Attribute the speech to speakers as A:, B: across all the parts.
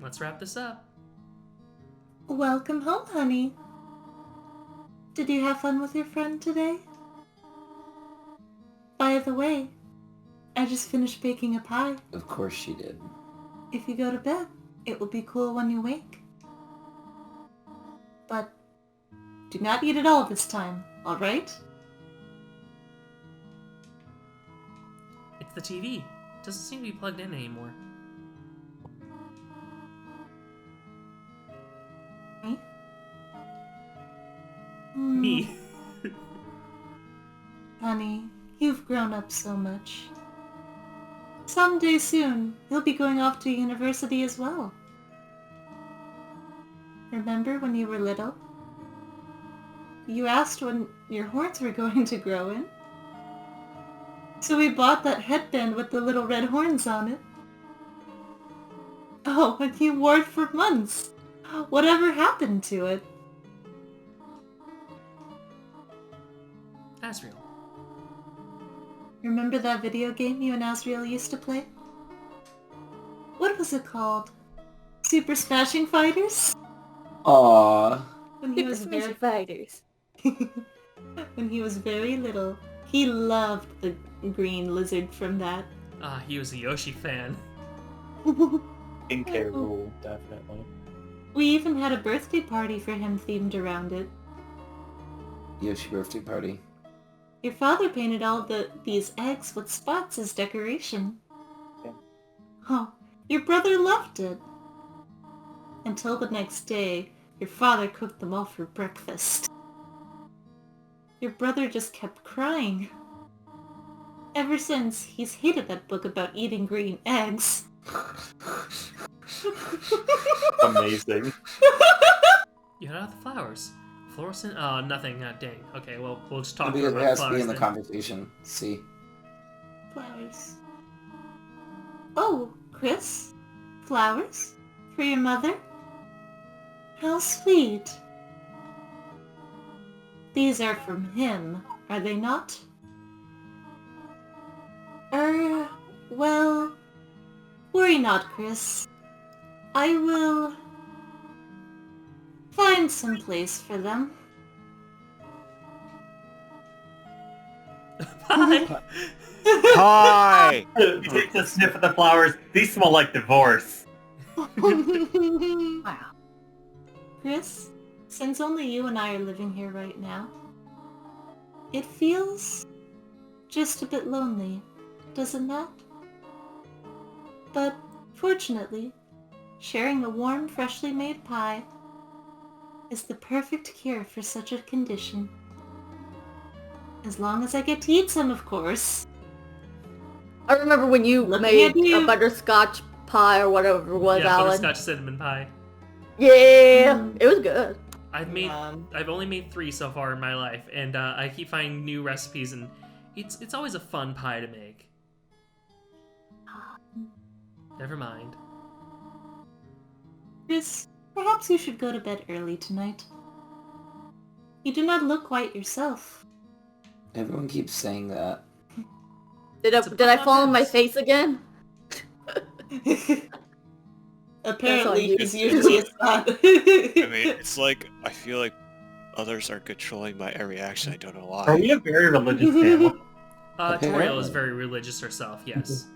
A: let's wrap this up.
B: Welcome home, honey. Did you have fun with your friend today? By the way, I just finished baking a pie.
C: Of course she did.
B: If you go to bed, it will be cool when you wake. But do not eat it all this time, alright?
A: It's the TV. Doesn't seem to be plugged in anymore.
B: Me?
A: Me.
B: Honey, you've grown up so much. Someday soon, you'll be going off to university as well. Remember when you were little? You asked when your horns were going to grow in. So we bought that headband with the little red horns on it. Oh, and you wore it for months. Whatever happened to it?
A: Asriel.
B: Remember that video game you and Asriel used to play? What was it called? Super Smashing Fighters?
C: Aww.
B: When he was
D: Super
B: very
D: Fighters.
B: when he was very little, he loved the green lizard from that.
A: He was a Yoshi fan.
E: Skincare rule, definitely.
B: We even had a birthday party for him themed around it.
C: Yoshi birthday party.
B: Your father painted all these eggs with spots as decoration.
E: Yeah.
B: Oh, your brother loved it. Until the next day, your father cooked them all for breakfast. Your brother just kept crying. Ever since, he's hated that book about eating green eggs.
E: Amazing.
A: You had out the flowers. Fluorescent? Oh, nothing. Dang. Okay, well, we'll just talk
C: Because
A: about
C: it has
A: flowers
C: to be in the
A: then.
C: conversation. See.
B: Flowers. Oh, Chris? Flowers? For your mother? How sweet. These are from him, are they not? Well, worry not, Chris. I will find some place for them.
A: Bye.
F: Hi!
E: He takes a sniff of the flowers. These smell like divorce.
D: Wow.
B: Chris, since only you and I are living here right now, it feels just a bit lonely, does it not? But fortunately, sharing a warm, freshly made pie is the perfect cure for such a condition. As long as I get to eat some, of course.
D: I remember when you
B: Looking
D: made
B: at you.
D: a butterscotch pie or whatever it was,
A: Yeah,
D: Alan.
A: butterscotch cinnamon pie.
D: Yeah,
B: Mm.
D: it was good.
A: I've only made 3 so far in my life, and I keep finding new recipes, and it's always a fun pie to make. Never mind.
B: Chris, perhaps you should go to bed early tonight. You do not look quite yourself.
C: Everyone keeps saying that.
D: Did
A: It's a
D: I
A: pop-up
D: fall on my
A: dance.
D: face again?
B: Apparently,
D: you.
B: he's usually a spot.
F: I mean, it's like, I feel like others are controlling my every action. I don't know
E: Are
F: why.
E: we a very religious family?
A: Toriel is
C: Apparently.
A: very religious herself, yes.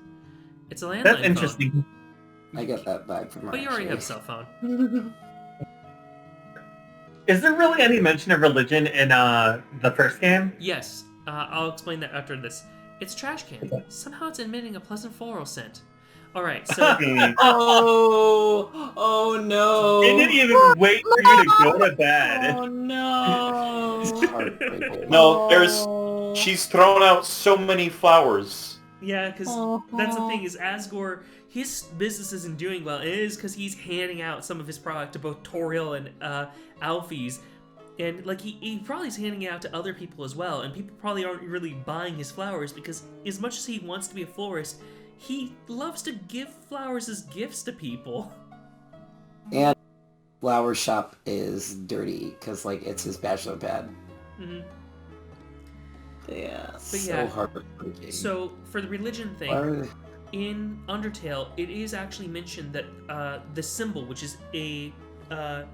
A: It's a landline
E: That's
A: phone.
E: interesting.
C: I get that vibe from her.
A: But you already have a
C: actually.
A: cell phone.
E: Is there really any mention of religion in the first game?
A: Yes, I'll explain that after this. It's trash can. Somehow it's emitting a pleasant floral scent. Alright, so...
B: Oh no.
E: They didn't even wait for you to go to bed.
B: Oh no.
C: Heartbreaking.
G: No,
B: Oh.
G: she's thrown out so many flowers.
A: Yeah, because that's the thing, is Asgore, his business isn't doing well. It is because he's handing out some of his product to both Toriel and Alfie's. And, like, he probably is handing it out to other people as well. And people probably aren't really buying his flowers because as much as he wants to be a florist, he loves to give flowers as gifts to people.
C: And flower shop is dirty because like it's his bachelor pad.
A: Mm-hmm.
B: Yeah.
A: But
C: So
A: yeah.
C: heartbreaking.
A: So, for the religion thing...
C: Why are they-
A: in Undertale, it is actually mentioned that the symbol, which is a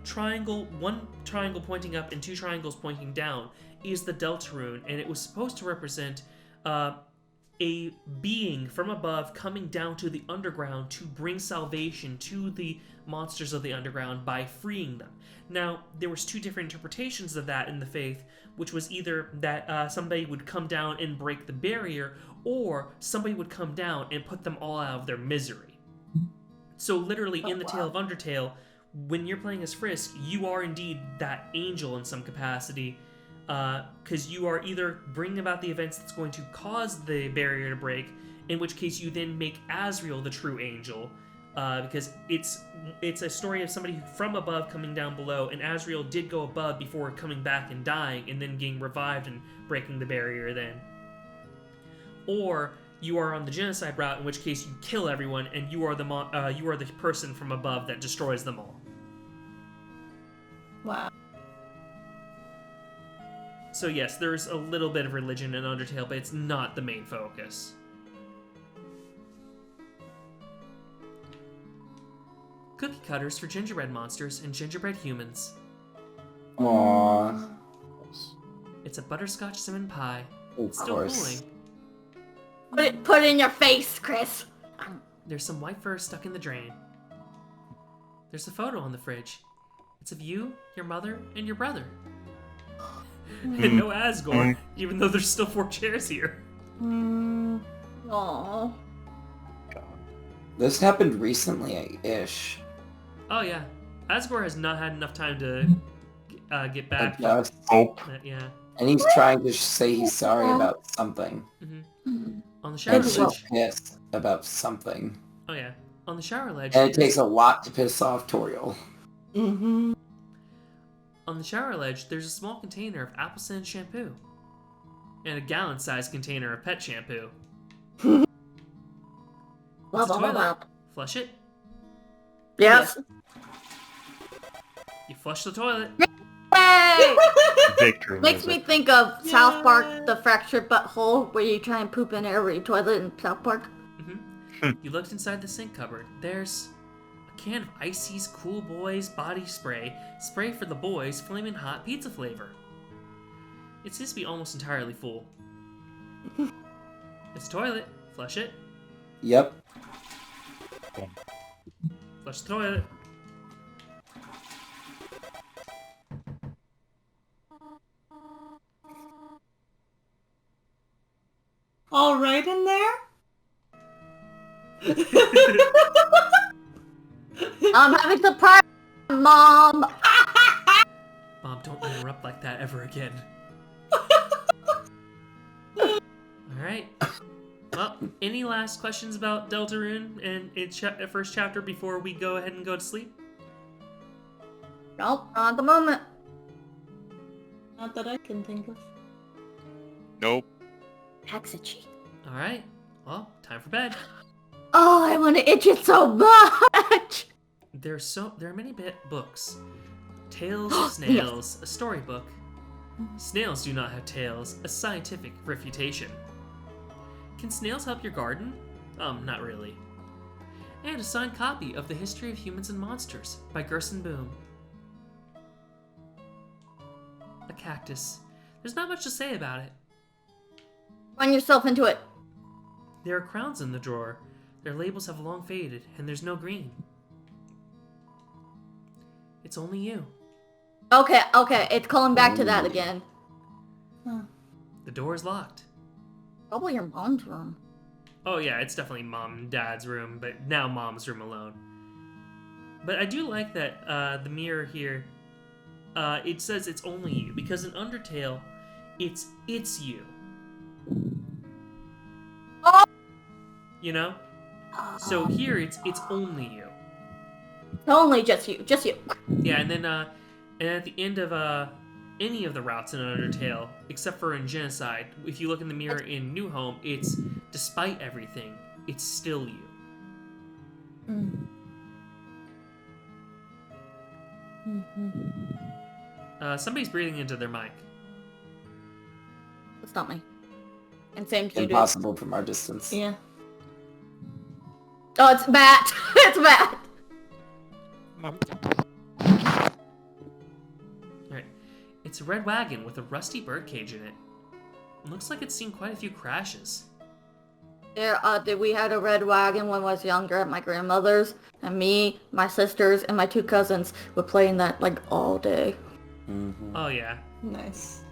A: triangle, one triangle pointing up and two triangles pointing down, is the Deltarune, and it was supposed to represent a being from above coming down to the underground to bring salvation to the monsters of the underground by freeing them. Now, there was two different interpretations of that in the faith, which was either that somebody would come down and break the barrier, or somebody would come down and put them all out of their misery. So literally, in the Tale of Undertale, when you're playing as Frisk, you are indeed that angel in some capacity, because you are either bringing about the events that's going to cause the barrier to break, in which case you then make Asriel the true angel, because it's a story of somebody from above coming down below, and Asriel did go above before coming back and dying, and then getting revived and breaking the barrier then. Or you are on the genocide route, in which case you kill everyone, and you are the person from above that destroys them all.
B: Wow.
A: So yes, there's a little bit of religion in Undertale, but it's not the main focus. Cookie cutters for gingerbread monsters and gingerbread humans.
C: Aww.
A: It's a butterscotch cinnamon pie.
C: Of
A: Still
C: course.
A: cooling.
D: Put it in your face, Chris.
A: There's some white fur stuck in the drain. There's a photo on the fridge. It's of you, your mother, and your brother. And no Asgore, even though there's still 4 chairs here.
D: Aww.
C: This happened recently-ish.
A: Oh yeah, Asgore has not had enough time to get back. Yeah.
C: And he's trying to say he's sorry about something.
A: On the shower
C: And she's
A: ledge.
C: pissed about something.
A: Oh yeah, on the shower ledge.
C: And it takes a lot to piss off Toriel.
B: Mm-hmm.
A: On the shower ledge, there's a small container of apple scented shampoo, and a gallon-sized container of pet shampoo. It's a toilet. Flush it.
D: Yes.
A: You flush the toilet.
D: Hey!
E: Victory
D: Makes me
E: music.
D: think of South Park, the fractured butthole, where you try and poop in every toilet in South Park.
A: You looked inside the sink cupboard. There's a can of Icy's Cool Boys body spray. Spray for the boys, flaming hot pizza flavor. It seems to be almost entirely full. It's a toilet. Flush it.
C: Yep.
A: Flush the toilet.
B: All right in there?
D: I'm having the party, Mom!
A: Mom, don't interrupt like that ever again. Alright. Well, any last questions about Deltarune and its first chapter before we go ahead and go to sleep?
D: Nope, not at the moment.
B: Not that I can think of.
F: Nope.
D: Taxichi.
A: Alright. Well, time for bed.
D: Oh, I want to itch it so much!
A: There are many books. Tales of Snails, a storybook. Snails do not have tails, a scientific refutation. Can snails help your garden? Not really. And a signed copy of The History of Humans and Monsters by Gerson Boom. A cactus. There's not much to say about it.
D: Run yourself into it.
A: There are crowns in the drawer. Their labels have long faded, and there's no green. It's only you.
D: Okay, it's calling back to that again.
A: The door is locked.
D: Probably your mom's room.
A: Oh yeah, it's definitely Mom and Dad's room, but now Mom's room alone. But I do like that the mirror here, it says it's only you, because in Undertale, it's you.
D: Oh!
A: You know? So here it's only you.
D: Only just you.
A: Yeah, and then and at the end of any of the routes in Undertale, except for in Genocide, if you look in the mirror in New Home, it's despite everything, it's still you. Somebody's breathing into their mic.
D: It's not me. And same to you, dude.
C: Impossible from our distance.
B: Yeah.
D: Oh, it's Matt. It's Matt.
A: Alright. It's a red wagon with a rusty birdcage in it. Looks like it's seen quite a few crashes.
D: Yeah, we had a red wagon when I was younger at my grandmother's, and me, my sisters, and my 2 cousins would play in that like all day.
C: Mm-hmm.
A: Oh yeah.
B: Nice.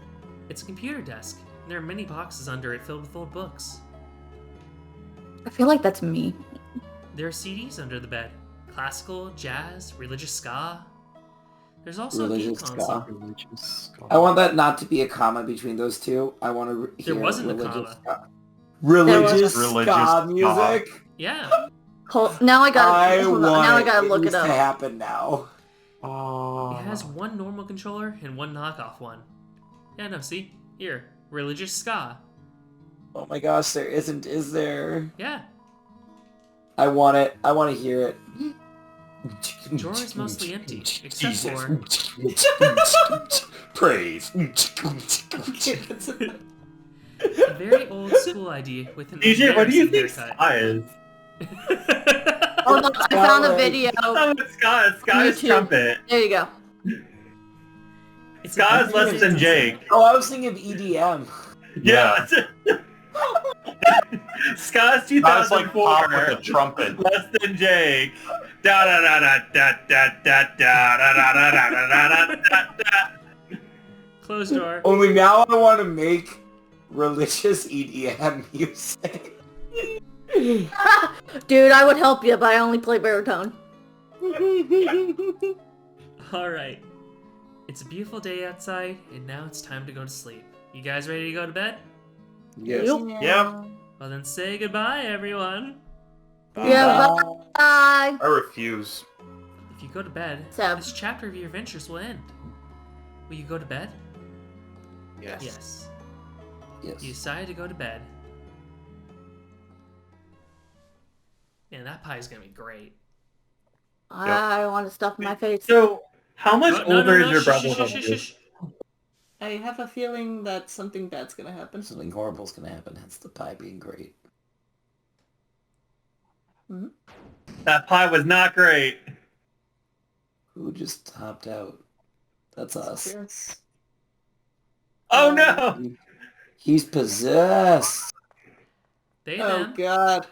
A: It's a computer desk, and there are many boxes under it filled with old books.
D: I feel like that's me.
A: There are CDs under the bed. Classical, jazz, religious ska. There's also a game
C: Religious
A: console.
C: ska.
F: Religious.
C: I want that not to be a comma between those two. I want to hear
A: There wasn't a
C: religious
A: comma.
C: ska. Religious
G: Religious
C: ska
G: ska.
C: music.
A: Yeah.
D: Now I
C: I
D: gotta.
C: want
D: Now I gotta look
C: needs
D: it
C: to
D: up.
C: happen now.
A: It has one normal controller and one knockoff one. Yeah, no, see? Here. Religious ska.
C: Oh my gosh, there isn't, is there?
A: Yeah.
C: I want it. I want to hear it.
A: Drawer is mostly empty, except for...
G: Praise.
A: a very old school ID with an
E: DJ, what do you think
A: embarrassing
E: Ska is?
A: haircut.
D: Oh no, I found a video.
E: Oh, it's Ska. Ska is
D: YouTube.
E: trumpet.
D: There you go.
A: It's
E: Ska
A: an
E: is less than Jake.
C: Oh, I was thinking of EDM.
E: Yeah. Ska is
G: That's like
E: 2004.
G: pop with a trumpet.
E: Less than Jake. Da da da da da da da da da da da da da da da.
A: Closed door.
C: Only now I want to make religious EDM music.
D: Dude, I would help you, but I only play baritone.
A: Alright. It's a beautiful day outside, and now it's time to go to sleep. You guys ready to go to bed?
C: Yes.
G: Yep.
A: Well then say goodbye, everyone.
D: Yeah, bye.
G: I refuse.
A: If you go to bed,
D: Seb.
A: this chapter of your adventures will end. Will you go to bed?
F: Yes.
A: Yes.
C: Yes.
A: You decided to go to bed. Man, that pie's gonna be great.
D: I don't want to stuff my face.
E: So, how much
A: No,
E: older is your
A: shush,
E: brother
A: shush,
E: than
A: shush,
E: you?
A: shush.
B: I have a feeling that something bad's gonna happen.
C: Something horrible's gonna happen. Hence the pie being great.
E: That pie was not great.
C: Who just hopped out? That's us.
B: Yes.
E: Oh no!
C: He's possessed.
A: They
B: Oh
A: them.
B: god.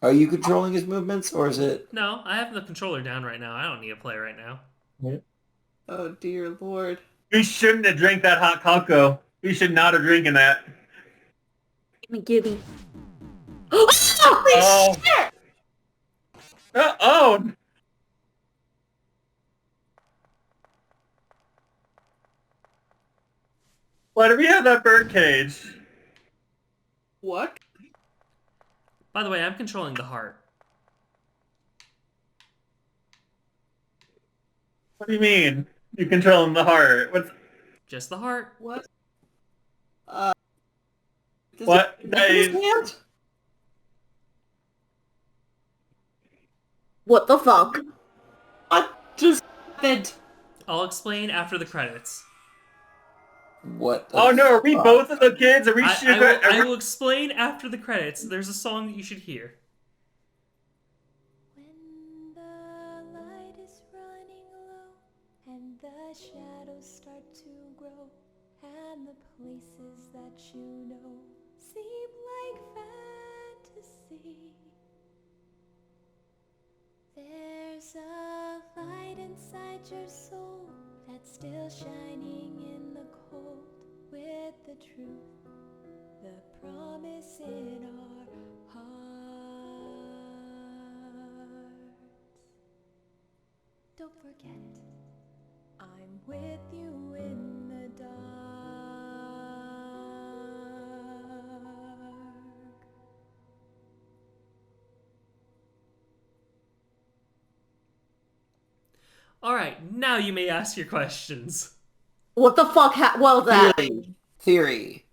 C: Are you controlling his movements, or is it?
A: No, I have the controller down right now. I don't need to play right now.
B: Oh dear lord.
E: We shouldn't have drank that hot cocoa. We should not have drinking that.
D: Gimme.
E: Oh. Oh! Why do we have that bird cage?
B: What?
A: By the way, I'm controlling the heart.
E: What do you mean? You're controlling the heart. What's
A: Just the heart.
B: What? Does
E: what?
B: it look in his hand?
D: What the fuck?
B: What just happened?
A: I'll explain after the credits.
C: What? The
E: Oh no, are we
C: fuck?
E: both of the kids? Are we
A: I will explain after the credits. There's a song that you should hear.
H: When the light is running low and the shadows start to grow and the places that you know seem like fantasy, there's a light inside your soul that's still shining in the cold with the truth, the promise in our hearts. Don't forget it, I'm with you in the dark.
A: Alright, now you may ask your questions.
D: What the fuck was that?
C: Theory.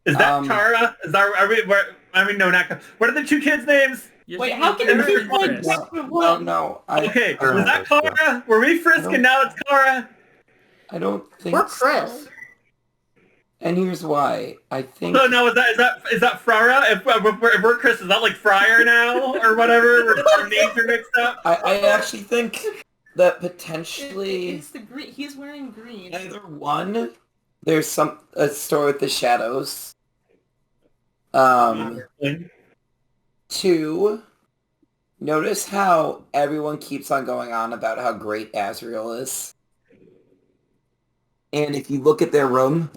E: Is that
C: Um,
E: Tara? Is that no, not. What are the 2 kids' names?
A: You're
B: Wait,
A: thinking
B: how can
A: Eric
B: you
A: and
B: find
A: Chris.
C: No, no.
E: Okay,
G: I don't
E: was
G: know
E: that
G: those
E: Kara? Were we frisking?
C: don't-
E: Now it's Kara.
C: I don't think
D: We're
C: so.
D: Chris.
C: And here's why. I think...
E: So now is that Frara? If we're Chris, is that like Friar now or whatever? Our names are mixed up.
C: I actually think that potentially
B: It's the green. He's wearing green.
C: either one, there's a store with the shadows. Two, notice how everyone keeps on going on about how great Azrael is. And if you look at their room,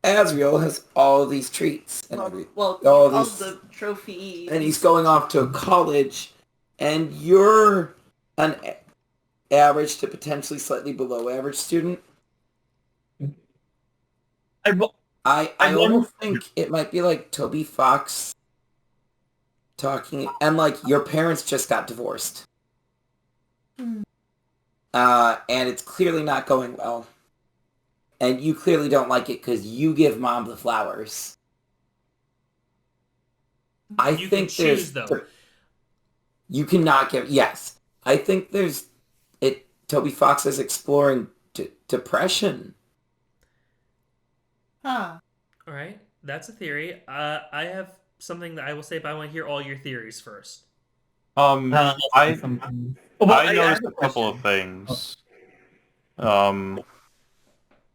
C: Azrael has all of these treats and
B: Well,
C: all
B: all
C: these,
B: the trophies.
C: and he's going off to a college, and you're an average to potentially slightly below average student. I almost think it might be like Toby Fox talking, and like your parents just got divorced. And it's clearly not going well. And you clearly don't like it because you give mom the flowers.
A: You can choose, though.
C: You cannot give... Yes. I think there's... Toby Fox is exploring depression.
B: Huh.
A: All right, that's a theory. I have something that I will say, but I want to hear all your theories first.
G: I
E: I
G: noticed
E: have a
G: a couple of things.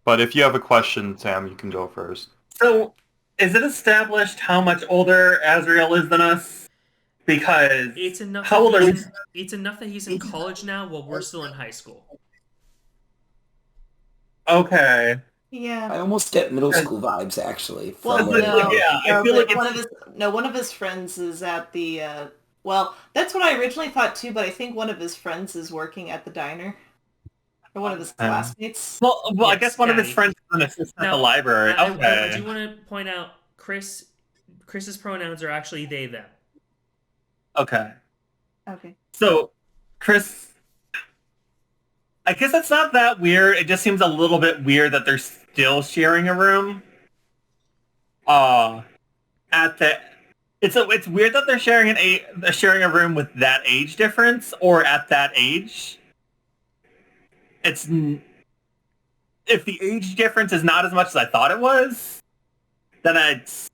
G: But if you have a question, Sam, you can go first.
E: So, is it established how much older Azrael is than us? Because
A: It's enough.
E: How old are we?
A: It's enough that he's in college now, while we're still in high school.
E: Okay.
B: Yeah.
C: I almost get middle school vibes, actually.
B: Well,
C: from
B: no,
C: what-
E: I feel like
B: one of his friends is at the. Well, that's what I originally thought too, but I think one of his friends is working at the diner, or one of his classmates.
E: Well, I
A: Yes,
E: guess one of his
A: Daddy.
E: friends is an assistant at
A: Now,
E: the library.
A: I
E: Okay.
A: do want to point out, Chris's pronouns are actually they, them.
E: Okay.
B: Okay.
E: So, Chris, I guess it's not that weird. It just seems a little bit weird that they're still sharing a room. It's weird that they're sharing a room with that age difference or at that age. If the age difference is not as much as I thought it was, then I guess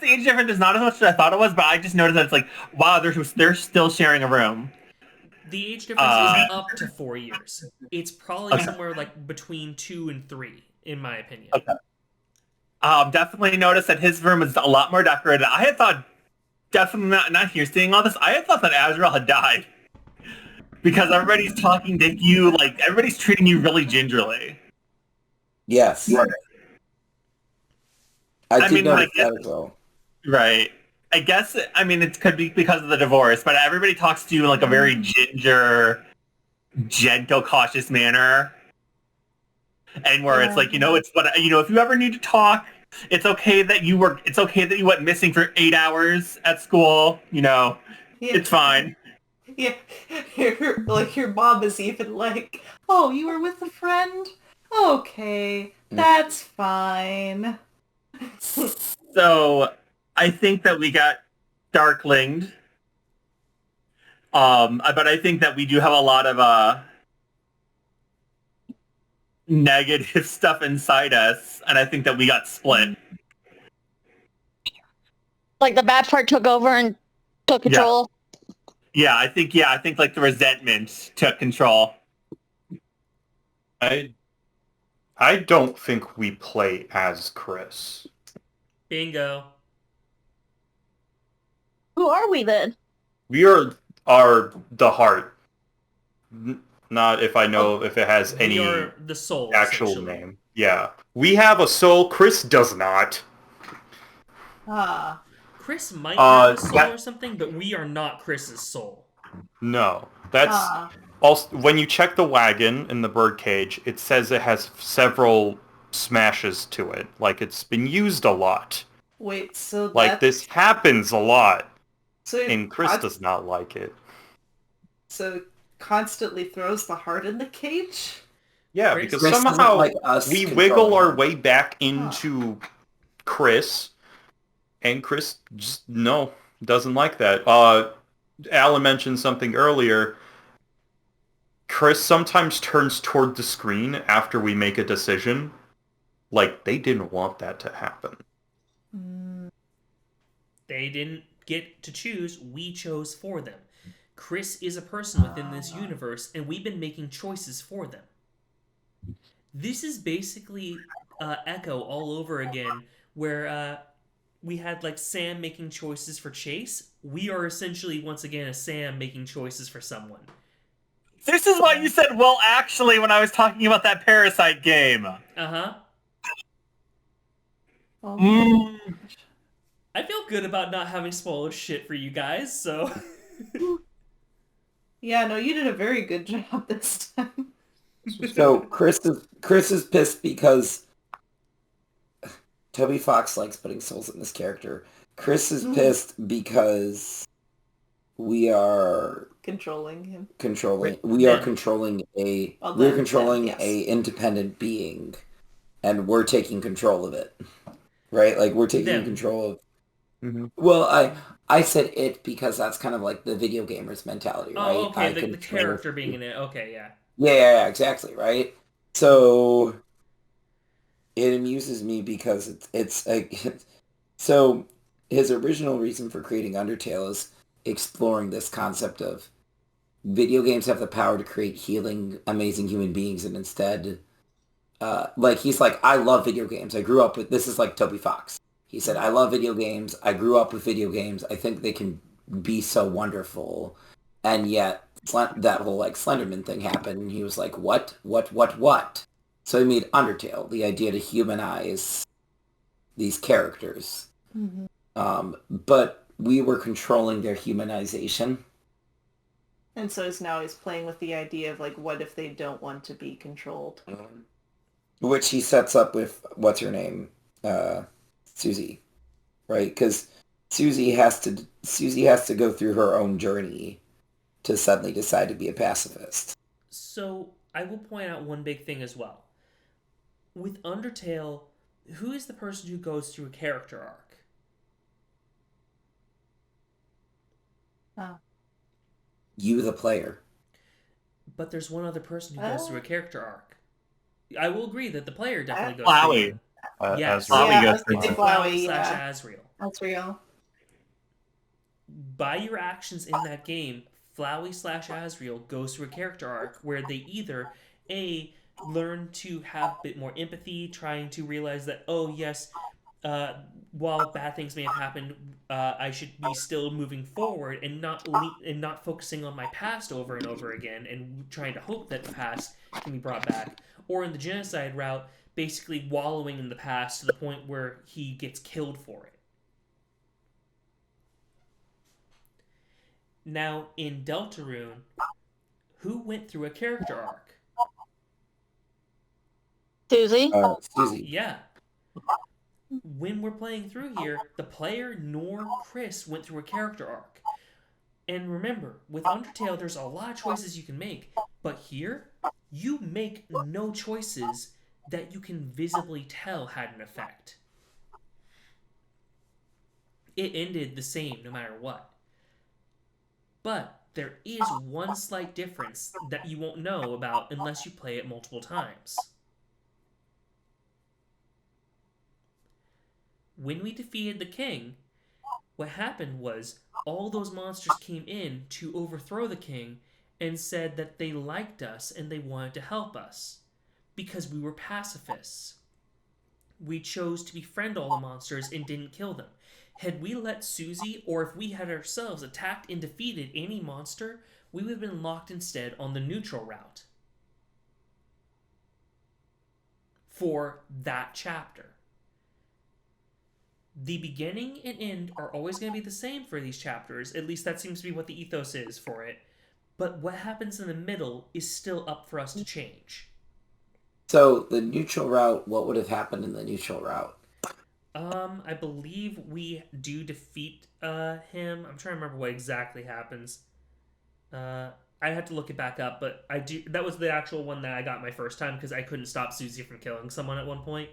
E: the age difference is not as much as I thought it was, but I just noticed that it's like, wow, they're still sharing a room.
A: The age difference is up to 4 years. It's probably somewhere like between 2 and 3, in my opinion.
E: Okay. Definitely noticed that his room is a lot more decorated. I had thought, definitely not here seeing all this, I had thought that Azrael had died. Because everybody's talking to you, like, everybody's treating you really gingerly.
C: Yes.
E: Right.
C: I did
E: mean,
C: notice
E: like,
C: that as well.
E: Right. I guess, it could be because of the divorce, but everybody talks to you in, like, a very gentle, cautious manner. And where it's like, if you ever need to talk, it's okay that you went missing for 8 hours at school, it's fine.
B: Yeah, your mom is even like, oh, you were with a friend? Okay, that's fine.
E: So, I think that we got darklinged. But I think that we do have a lot of negative stuff inside us, and I think that we got split.
D: Like the bad part took over and took control.
E: Yeah, I think like the resentment took control.
G: I don't think we play as Chris.
A: Bingo.
D: Who are we then?
G: We are the heart. Not if I know if it has
A: We
G: any
A: are the soul,
G: actual
A: essentially.
G: name. Yeah. We have a soul. Chris does not.
A: Chris might have a soul
G: that-
A: or something, but we are not Chris's soul.
G: No. That's also when you check the wagon in the birdcage, it says it has several smashes to it. Like it's been used a lot.
B: Wait, so
G: Like this happens a lot.
B: so
G: And Chris does not like it.
B: So constantly throws the heart in the cage?
G: Yeah,
A: Chris
G: because
C: doesn't
G: somehow
C: like us
G: we
C: controlling
G: wiggle our
C: him.
G: way back into Chris, and Chris just doesn't like that. Alan mentioned something earlier. Chris sometimes turns toward the screen after we make a decision. like they didn't want that to happen.
A: They didn't get to choose, we chose for them. Chris is a person within this universe, and we've been making choices for them. This is basically Echo all over again, where we had like Sam making choices for Chase. We are essentially once again a Sam making choices for someone.
E: This is why you said, well, actually, when I was talking about that Parasite game.
A: Uh-huh.
B: Oh,
A: I feel good about not having spoiled shit for you guys, so...
B: Yeah, no, you did a very good job this time.
C: So Chris is pissed because Toby Fox likes putting souls in this character. Chris is pissed because we are
B: Controlling him.
C: we're controlling
B: yes.
C: a independent being, and we're taking control of it. Right? Like we're taking control of.
G: Mm-hmm.
C: Well, I said it because that's kind of like the video gamer's mentality, right?
A: Oh, okay, the character being in it. Okay, yeah.
C: Yeah, exactly, right? So it amuses me because it's like so his original reason for creating Undertale is exploring this concept of video games have the power to create healing, amazing human beings, and instead, like he's like, I love video games. I grew up with this is like Toby Fox. He said, I love video games. I grew up with video games. I think they can be so wonderful. And yet, that whole like Slenderman thing happened. And he was like, what? So he made Undertale, the idea to humanize these characters. But we were controlling their humanization.
B: And so now he's playing with the idea of like, what if they don't want to be controlled?
C: Which he sets up with, what's her name? Susie, right? Because Susie has to go through her own journey to suddenly decide to be a pacifist.
A: So I will point out one big thing as well. With Undertale, who is the person who goes through a character arc?
C: You, the player.
A: But there's one other person who goes through a character arc. I will agree that the player definitely goes
E: Flowey.
A: through. Yes.
B: Flowey
A: slash Asriel.
B: Asriel.
A: By your actions in that game, Flowey slash Asriel goes through a character arc where they either learn to have a bit more empathy, trying to realize that, oh yes, while bad things may have happened, I should be still moving forward and not focusing on my past over and over again and trying to hope that the past can be brought back. Or in the genocide route, basically wallowing in the past to the point where he gets killed for it. Now, in Deltarune, who went through a character arc?
D: Susie?
C: Susie.
A: Yeah. When we're playing through here, the player nor Chris went through a character arc. And remember, with Undertale, there's a lot of choices you can make. But here, you make no choices that you can visibly tell had an effect. It ended the same no matter what. But there is one slight difference that you won't know about unless you play it multiple times. When we defeated the king, what happened was all those monsters came in to overthrow the king and said that they liked us and they wanted to help us because we were pacifists. We chose to befriend all the monsters and didn't kill them. Had we let Susie, or if we had ourselves attacked and defeated any monster, we would have been locked instead on the neutral route for that chapter. The beginning and end are always going to be the same for these chapters. At least that seems to be what the ethos is for it. But what happens in the middle is still up for us to change.
C: So the neutral route, what would have happened in the neutral route?
A: I believe we do defeat him. I'm trying to remember what exactly happens. I had to look it back up, but I do. That was the actual one that I got my first time because I couldn't stop Susie from killing someone at one point.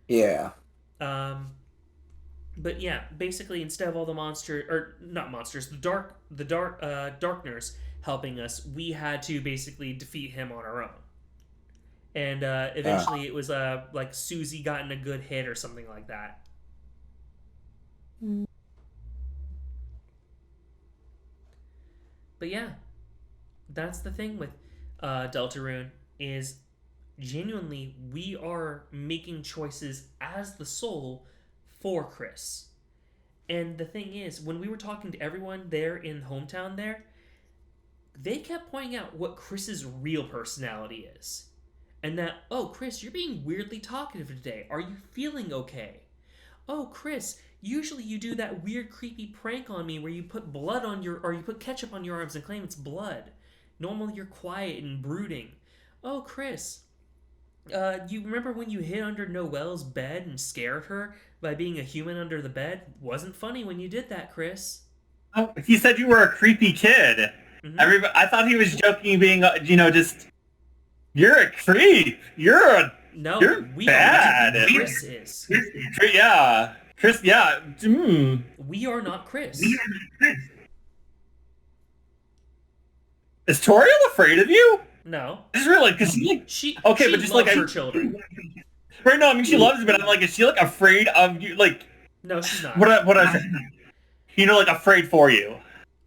C: Yeah.
A: But yeah, basically instead of all the darkners helping us, we had to basically defeat him on our own. and eventually it was like Susie got in a good hit or something like that. But yeah, that's the thing with Deltarune is genuinely we are making choices as the soul for Chris. And the thing is, when we were talking to everyone there in hometown there, they kept pointing out what Chris's real personality is. And that, oh, Chris, you're being weirdly talkative today. Are you feeling okay? Oh, Chris, usually you do that weird, creepy prank on me where you put blood on your, or you put ketchup on your arms and claim it's blood. Normally you're quiet and brooding. Oh, Chris, you remember when you hid under Noelle's bed and scared her by being a human under the bed? Wasn't funny when you did that, Chris.
E: Oh, he said you were a creepy kid. Mm-hmm. I thought he was joking, being, just, you're a creep. You're bad.
A: Chris is.
E: Yeah. Chris, yeah.
A: We are not Chris.
E: Is Toriel afraid of you?
A: No.
E: Just really, because
A: she
E: but just
A: loves her children.
E: Right, no, I mean she loves you, but I'm like, is she like afraid of you? Like,
A: no, she's not.
E: What I like afraid for you.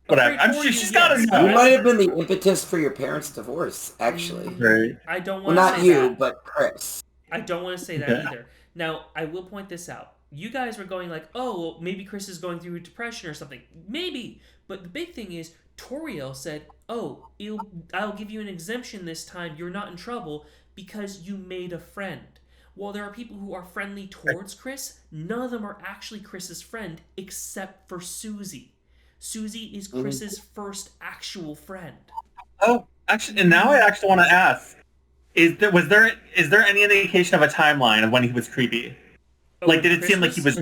E: Whatever. I'm sure she's got to know.
C: You might have been the impetus for your parents' divorce, actually.
E: Right.
A: I don't want to
C: not
A: say
C: you,
A: that.
C: But Chris.
A: I don't want to say that either. Now, I will point this out. You guys were going like, oh, well, maybe Chris is going through depression or something. Maybe. But the big thing is, Toriel said, oh, I'll give you an exemption this time. You're not in trouble because you made a friend. While there are people who are friendly towards Chris, none of them are actually Chris's friend except for Susie. Susie is Chris's first actual friend.
E: Oh, actually, and now I actually want to ask: is there any indication of a timeline of when he was creepy?
A: Oh,
E: like, did it seem like he was?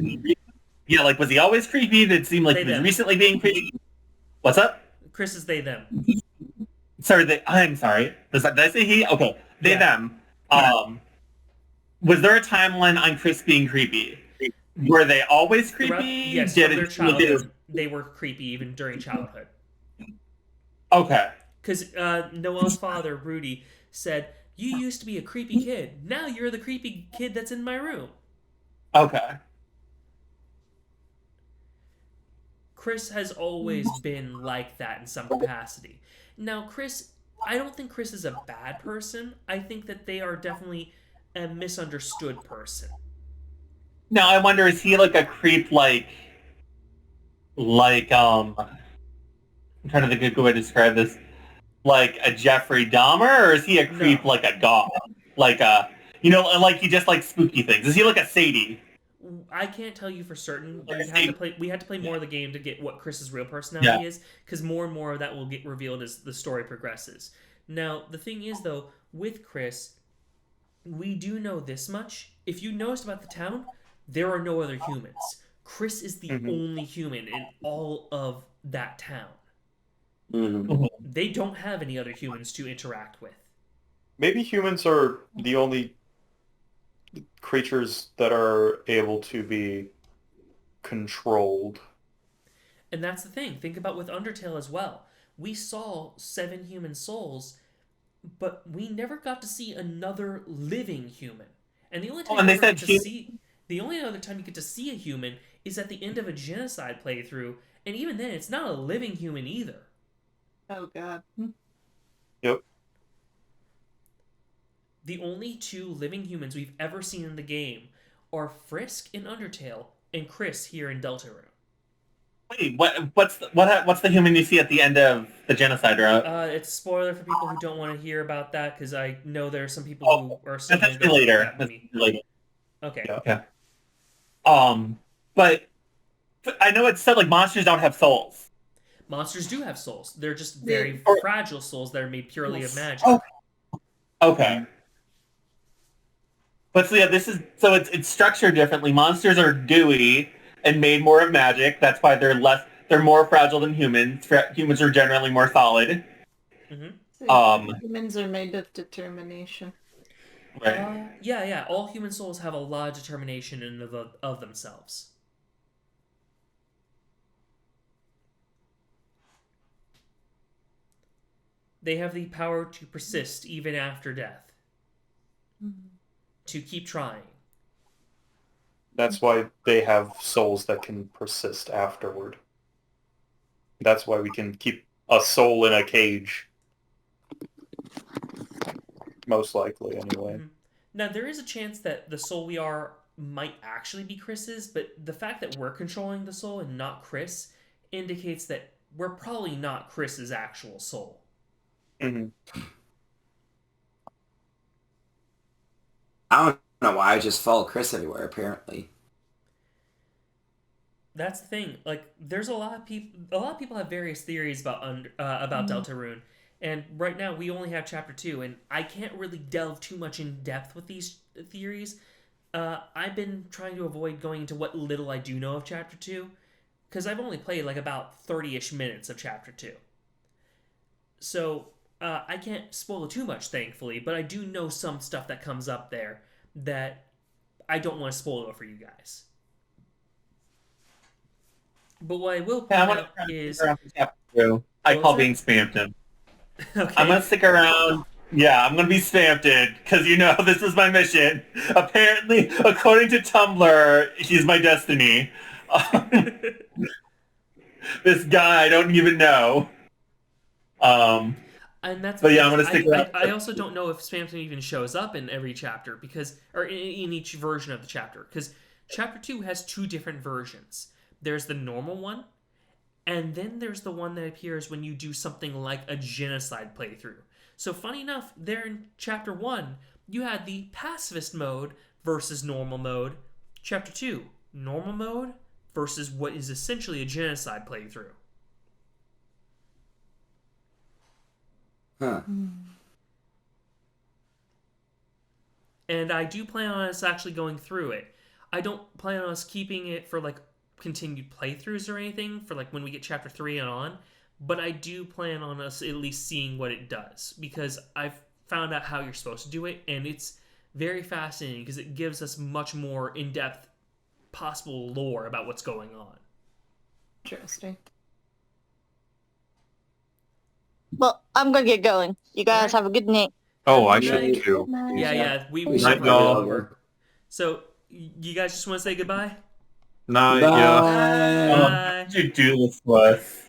E: Yeah, like, was he always creepy? Did it seem like he was recently being creepy? What's up?
A: Chris is they them.
E: Sorry, I'm sorry. Did I say he? Okay, they them. Was there a timeline on Chris being creepy? Were they always creepy?
A: Yes, from their childhood, they were creepy even during childhood.
E: Okay.
A: Because Noelle's father, Rudy, said, you used to be a creepy kid. Now you're the creepy kid that's in my room.
E: Okay.
A: Chris has always been like that in some capacity. Now, Chris, I don't think Chris is a bad person. I think that they are definitely a misunderstood person.
E: Now, I wonder, is he like a creep like I'm trying to think of a good way to describe this. Like a Jeffrey Dahmer, or is he a creep like a goth? Like a, like he just likes spooky things. Is he like a Sadie?
A: I can't tell you for certain. We had to play more of the game to get what Chris's real personality is, because more and more of that will get revealed as the story progresses. Now, the thing is, though, with Chris, we do know this much. If you noticed about the town, there are no other humans. Chris is the only human in all of that town. They don't have any other humans to interact with.
G: Maybe humans are the only creatures that are able to be controlled.
A: And that's the thing. Think about with Undertale as well. We saw 7 human souls, but we never got to see another living human. And the only time the only other time you get to see a human is at the end of a genocide playthrough, and even then, it's not a living human either.
B: Oh god.
G: Yep.
A: The only 2 living humans we've ever seen in the game are Frisk in Undertale and Chris here in Deltarune.
E: Wait, what's the human you see at the end of the genocide route?
A: It's a spoiler for people who don't want to hear about that, because I know there are some people who are still
E: going to go later.
A: Okay.
E: Okay. But I know it said like monsters don't have souls.
A: Monsters do have souls. They're just very fragile souls that are made purely of magic.
E: Okay. But so yeah, it's structured differently. Monsters are dewy and made more of magic. That's why they're more fragile than humans. Humans are generally more solid.
B: Humans are made of determination.
E: Right.
A: Yeah. All human souls have a lot of determination in of themselves. They have the power to persist even after death. to keep trying.
G: That's why they have souls that can persist afterward. That's why we can keep a soul in a cage. Most likely, anyway.
A: Now, there is a chance that the soul we are might actually be Chris's, but the fact that we're controlling the soul and not Chris indicates that we're probably not Chris's actual soul.
C: I don't know why I just follow Chris everywhere, apparently.
A: That's the thing. Like, there's a lot of people have various theories about Deltarune. And right now, we only have Chapter 2, and I can't really delve too much in depth with these theories. I've been trying to avoid going into what little I do know of Chapter 2, because I've only played like about 30-ish minutes of Chapter 2. So, I can't spoil too much, thankfully, but I do know some stuff that comes up there that I don't want to spoil for you guys. But what I will point out is...
E: I call being spammed in.
A: Okay.
E: I'm going to stick around. Yeah, I'm going to be spammed in, because this is my mission. Apparently, according to Tumblr, he's my destiny. This guy I don't even know.
A: And that's
E: but yeah, I'm going to stick around.
A: I also don't know if Spamton even shows up in every chapter, or in each version of the chapter, because Chapter 2 has 2 different versions. There's the normal one, and then there's the one that appears when you do something like a genocide playthrough. So funny enough, there in Chapter 1, you had the pacifist mode versus normal mode. Chapter 2, normal mode versus what is essentially a genocide playthrough.
C: Huh.
A: And I do plan on us actually going through it. I don't plan on us keeping it for like continued playthroughs or anything for like when we get Chapter 3 and on, but I do plan on us at least seeing what it does, because I've found out how you're supposed to do it, and it's very fascinating because it gives us much more in-depth possible lore about what's going on.
B: Interesting.
D: Well, I'm gonna get going. You guys have a good night.
G: Oh, I
A: Good
G: should
A: night.
G: too.
A: Yeah, we
C: We
A: should
C: should
A: probably
E: go.
A: go over. So, you guys just want to say goodbye?
G: Nah,
C: Bye.
G: yeah.
A: Bye.
E: What did you do this with?